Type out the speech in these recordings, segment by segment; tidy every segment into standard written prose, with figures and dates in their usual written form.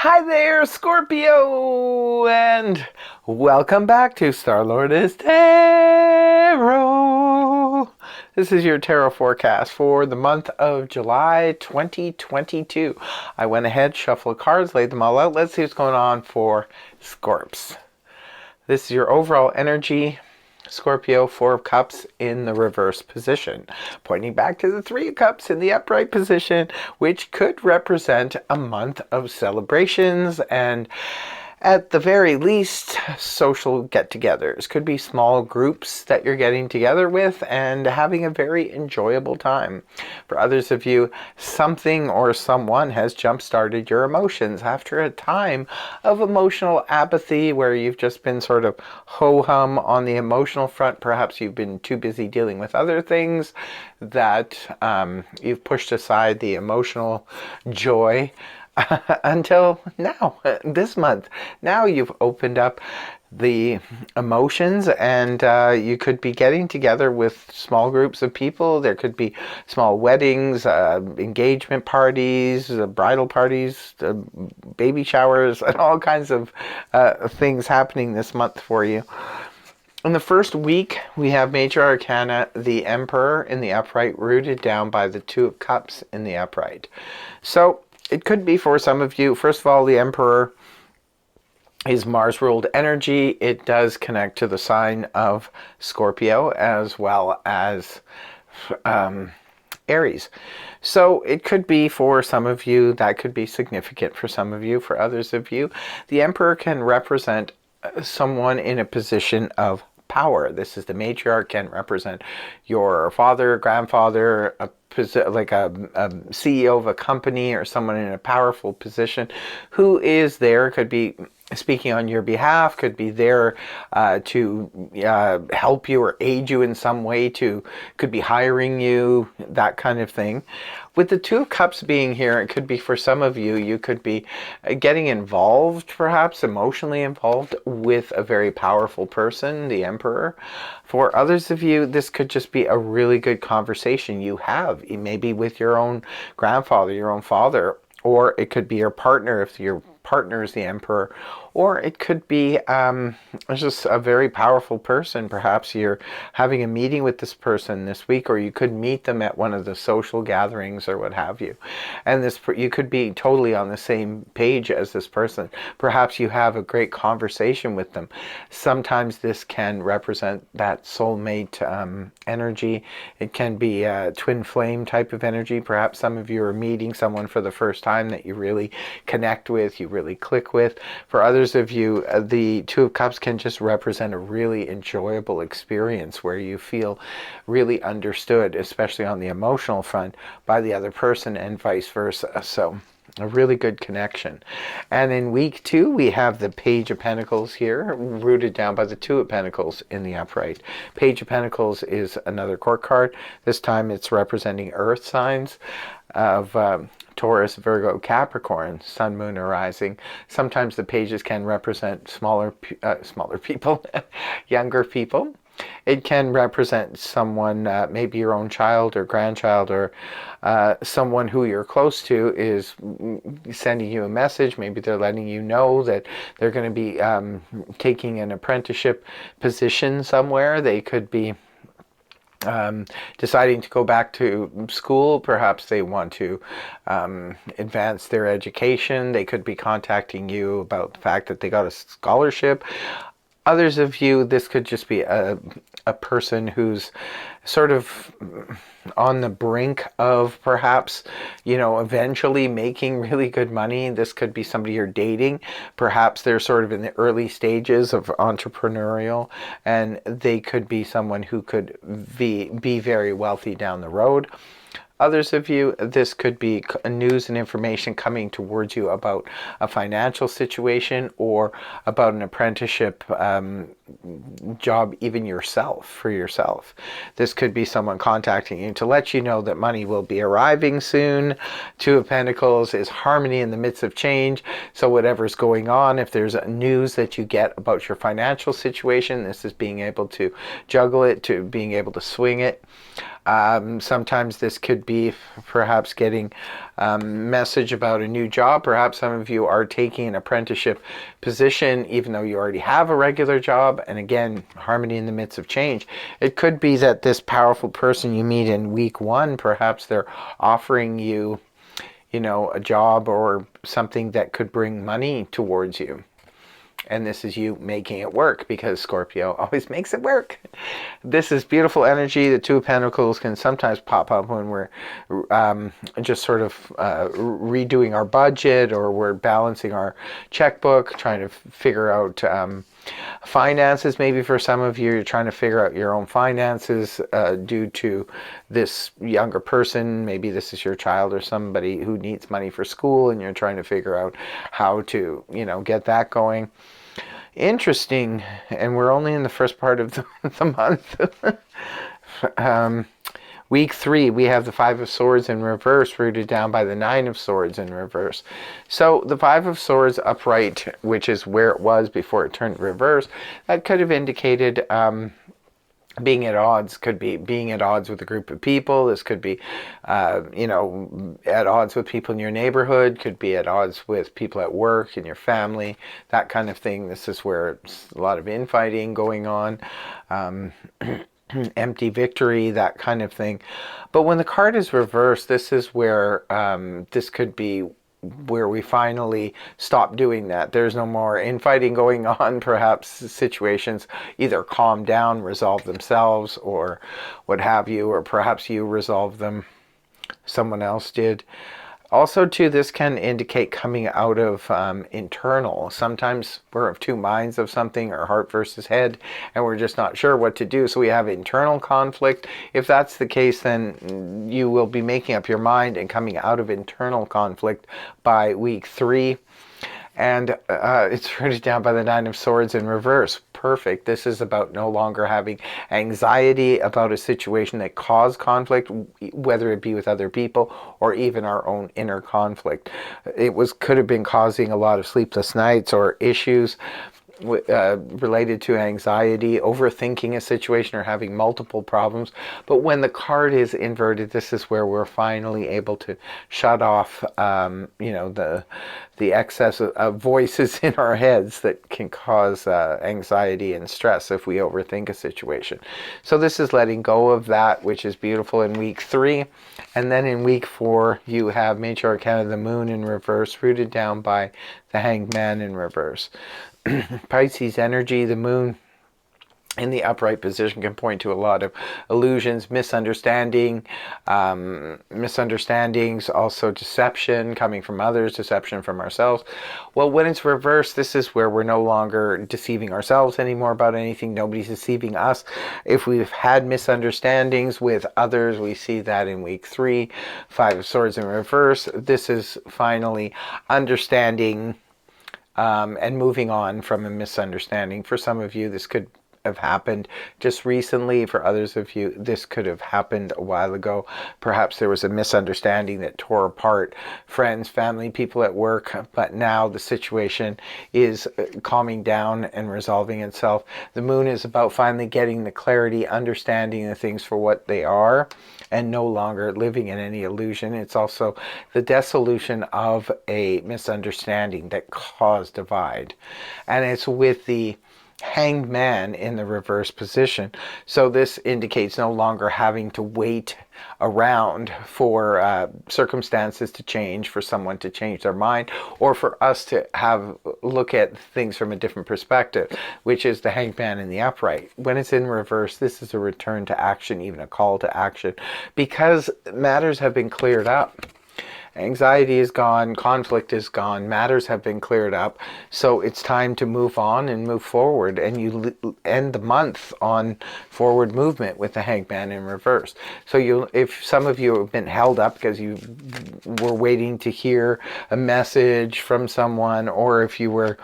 Hi there, Scorpio, and welcome back to Star-Lord Tarot. This is your tarot forecast for the month of July 2022. I went ahead, shuffled cards, laid them all out. Let's see what's going on for Scorps. This is your overall energy. Scorpio, Four of Cups in the reverse position, pointing back to the Three of Cups in the upright position, which could represent a month of celebrations and, at the very least, social get-togethers. Could be small groups that you're getting together with and having a very enjoyable time. For others of you, something or someone has jump-started your emotions after a time of emotional apathy where you've just been sort of ho-hum on the emotional front. Perhaps you've been too busy dealing with other things that you've pushed aside the emotional joy until now, this month. Now you've opened up the emotions, and you could be getting together with small groups of people. There could be small weddings, engagement parties, bridal parties, baby showers, and all kinds of things happening this month for you. In the first week, we have Major Arcana, the Emperor in the upright, rooted down by the Two of Cups in the upright. So it could be for some of you, first of all, the Emperor is Mars-ruled energy. It does connect to the sign of Scorpio as well as Aries. So it could be for some of you, that could be significant for some of you. For others of you, the Emperor can represent someone in a position of power. This is the matriarch, can represent your father, grandfather, like a CEO of a company or someone in a powerful position who is there, could be speaking on your behalf, could be there to help you or aid you in some way, could be hiring you, that kind of thing. With the Two of Cups being here, it could be for some of you, you could be getting involved, perhaps emotionally involved with a very powerful person, the Emperor. For others of you, this could just be a really good conversation you have, maybe with your own grandfather, your own father, or it could be your partner if your partner is the Emperor, or it could be just a very powerful person. Perhaps you're having a meeting with this person this week, or you could meet them at one of the social gatherings or what have you. And you could be totally on the same page as this person. Perhaps you have a great conversation with them. Sometimes this can represent that soulmate energy. It can be a twin flame type of energy. Perhaps some of you are meeting someone for the first time that you really connect with, you really click with. For others of you, the Two of Cups can just represent a really enjoyable experience where you feel really understood, especially on the emotional front, by the other person and vice versa. So a really good connection. And in week 2, we have the Page of Pentacles here, rooted down by the Two of Pentacles in the upright. Page of Pentacles is another court card. This time it's representing earth signs of Taurus, Virgo, Capricorn, Sun, Moon, or Rising. Sometimes the pages can represent smaller people, younger people. It can represent someone, maybe your own child or grandchild, or someone who you're close to is sending you a message. Maybe they're letting you know that they're going to be taking an apprenticeship position somewhere. They could be deciding to go back to school. Perhaps they want to advance their education. They could be contacting you about the fact that they got a scholarship. Others of you, this could just be a person who's sort of on the brink of perhaps, eventually making really good money. This could be somebody you're dating. Perhaps they're sort of in the early stages of entrepreneurial, and they could be someone who could be very wealthy down the road. Others of you, this could be news and information coming towards you about a financial situation or about an apprenticeship job, even for yourself. This could be someone contacting you to let you know that money will be arriving soon. Two of Pentacles is harmony in the midst of change. So whatever's going on, if there's news that you get about your financial situation, this is being able to juggle it, to being able to swing it. Sometimes this could be perhaps getting message about a new job. Perhaps some of you are taking an apprenticeship position even though you already have a regular job. And again, harmony in the midst of change. It could be that this powerful person you meet in week 1, perhaps they're offering you, a job or something that could bring money towards you. And this is you making it work, because Scorpio always makes it work. This is beautiful energy. The Two of Pentacles can sometimes pop up when we're just sort of redoing our budget, or we're balancing our checkbook, trying to figure out finances. Maybe for some of you, you're trying to figure out your own finances due to this younger person. Maybe this is your child or somebody who needs money for school, and you're trying to figure out how to, get that going. Interesting. And we're only in the first part of the month. Week 3, we have the Five of Swords in reverse, rooted down by the Nine of Swords in reverse. So the Five of Swords upright, which is where it was before it turned reverse, that could have indicated being at odds. Could be being at odds with a group of people. This could be, at odds with people in your neighborhood. Could be at odds with people at work, in your family, that kind of thing. This is where it's a lot of infighting going on. Empty victory, that kind of thing. But when the card is reversed, this is where this could be where we finally stop doing that. There's no more infighting going on. Perhaps situations either calm down, resolve themselves, or what have you, or perhaps you resolve them, someone else did. Also, too, this can indicate coming out of internal. Sometimes we're of two minds of something, or heart versus head, and we're just not sure what to do. So we have internal conflict. If that's the case, then you will be making up your mind and coming out of internal conflict by week 3. And it's rooted down by the Nine of Swords in reverse. Perfect. This is about no longer having anxiety about a situation that caused conflict, whether it be with other people or even our own inner conflict. It could have been causing a lot of sleepless nights or issues related to anxiety, overthinking a situation, or having multiple problems. But when the card is inverted, this is where we're finally able to shut off the excess of voices in our heads that can cause anxiety and stress if we overthink a situation. So this is letting go of that, which is beautiful in week 3. And then in week 4, you have Major Arcana, the Moon in reverse, rooted down by the Hanged Man in reverse. Pisces energy, the Moon in the upright position can point to a lot of illusions, misunderstandings, also deception coming from others, deception from ourselves. Well, when it's reversed, this is where we're no longer deceiving ourselves anymore about anything. Nobody's deceiving us. If we've had misunderstandings with others, we see that in week 3. Five of Swords in reverse. This is finally understanding and moving on from a misunderstanding. For some of you, this could have happened just recently. For others of you, this could have happened a while ago. Perhaps there was a misunderstanding that tore apart friends, family, people at work, but now the situation is calming down and resolving itself. The Moon is about finally getting the clarity, understanding the things for what they are, and no longer living in any illusion. It's also the dissolution of a misunderstanding that caused divide. And it's with the Hanged Man in the reverse position. So this indicates no longer having to wait around for circumstances to change, for someone to change their mind, or for us to look at things from a different perspective, which is the Hanged Man in the upright. When it's in reverse, this is a return to action, even a call to action, because matters have been cleared up. Anxiety is gone, conflict is gone, matters have been cleared up, so it's time to move on and move forward. And you end the month on forward movement with the Hanged Man in reverse. So if some of you have been held up because you were waiting to hear a message from someone, or if you were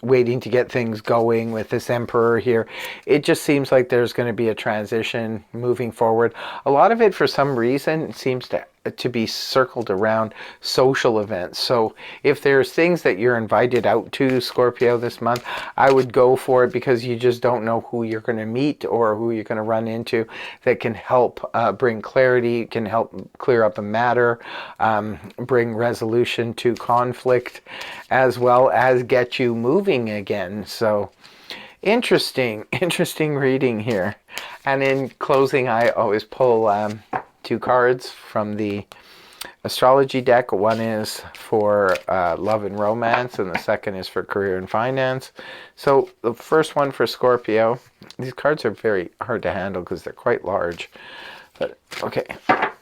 waiting to get things going with this Emperor here, it just seems like there's going to be a transition moving forward. A lot of it, for some reason, seems to to be circled around social events. So if there's things that you're invited out to, Scorpio, this month, I would go for it, because you just don't know who you're going to meet or who you're going to run into that can help bring clarity, can help clear up a matter, bring resolution to conflict, as well as get you moving again. So interesting reading here. And in closing, I always pull 2 cards from the astrology deck. One is for love and romance, and the second is for career and finance. So the first one for Scorpio, these cards are very hard to handle because they're quite large. But okay,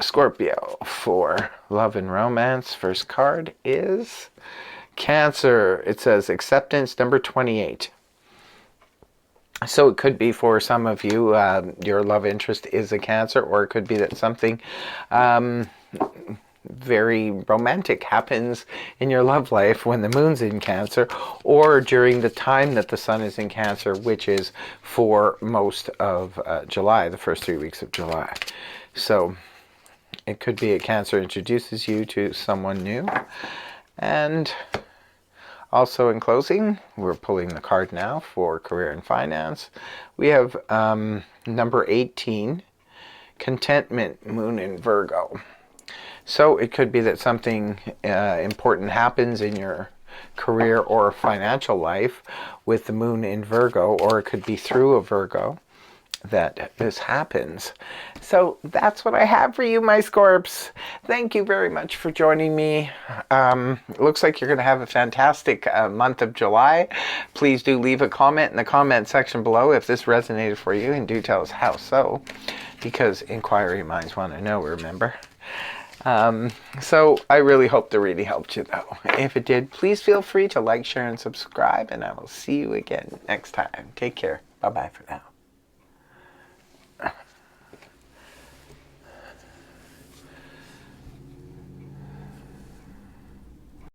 Scorpio for love and romance. First card is Cancer. It says acceptance, number 28. So it could be for some of you, your love interest is a Cancer, or it could be that something very romantic happens in your love life when the moon's in Cancer, or during the time that the sun is in Cancer, which is for most of July, the first 3 weeks of July. So it could be a Cancer introduces you to someone new. And also, in closing, we're pulling the card now for career and finance. We have number 18, contentment, moon in Virgo. So it could be that something important happens in your career or financial life with the moon in Virgo, or it could be through a Virgo that this happens. So that's what I have for you, my Scorps. Thank you very much for joining me. Looks like you're going to have a fantastic month of July. Please do leave a comment in the comment section below if this resonated for you, and do tell us how so, because inquiry minds want to know, remember. So I really hope the reading helped you, though. If it did, please feel free to like, share, and subscribe, and I will see you again next time. Take care. Bye-bye for now.